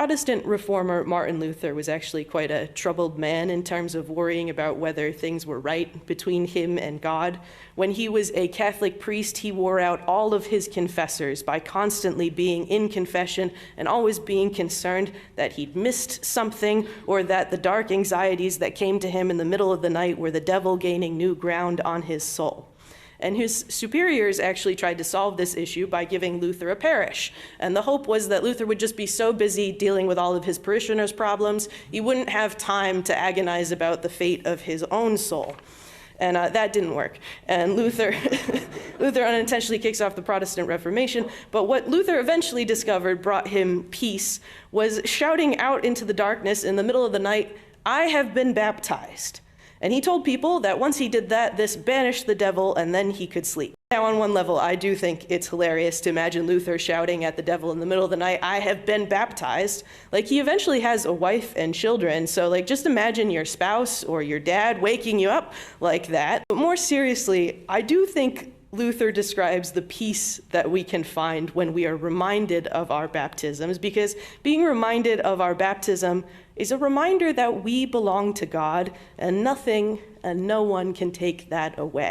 Protestant reformer Martin Luther was actually quite a troubled man in terms of worrying about whether things were right between him and God. When he was a Catholic priest, he wore out all of his confessors by constantly being in confession and always being concerned that he'd missed something, or that the dark anxieties that came to him in the middle of the night were the devil gaining new ground on his soul. And his superiors actually tried to solve this issue by giving Luther a parish. And the hope was that Luther would just be so busy dealing with all of his parishioners' problems, he wouldn't have time to agonize about the fate of his own soul. And that didn't work. And Luther unintentionally kicks off the Protestant Reformation. But what Luther eventually discovered brought him peace was shouting out into the darkness in the middle of the night, "I have been baptized." And he told people that once he did that, this banished the devil, and then he could sleep. Now, on one level, I do think it's hilarious to imagine Luther shouting at the devil in the middle of the night, "I have been baptized." Like, he eventually has a wife and children, so like, just imagine your spouse or your dad waking you up like that. But more seriously, I do think Luther describes the peace that we can find when we are reminded of our baptisms, because being reminded of our baptism is a reminder that we belong to God, and nothing and no one can take that away.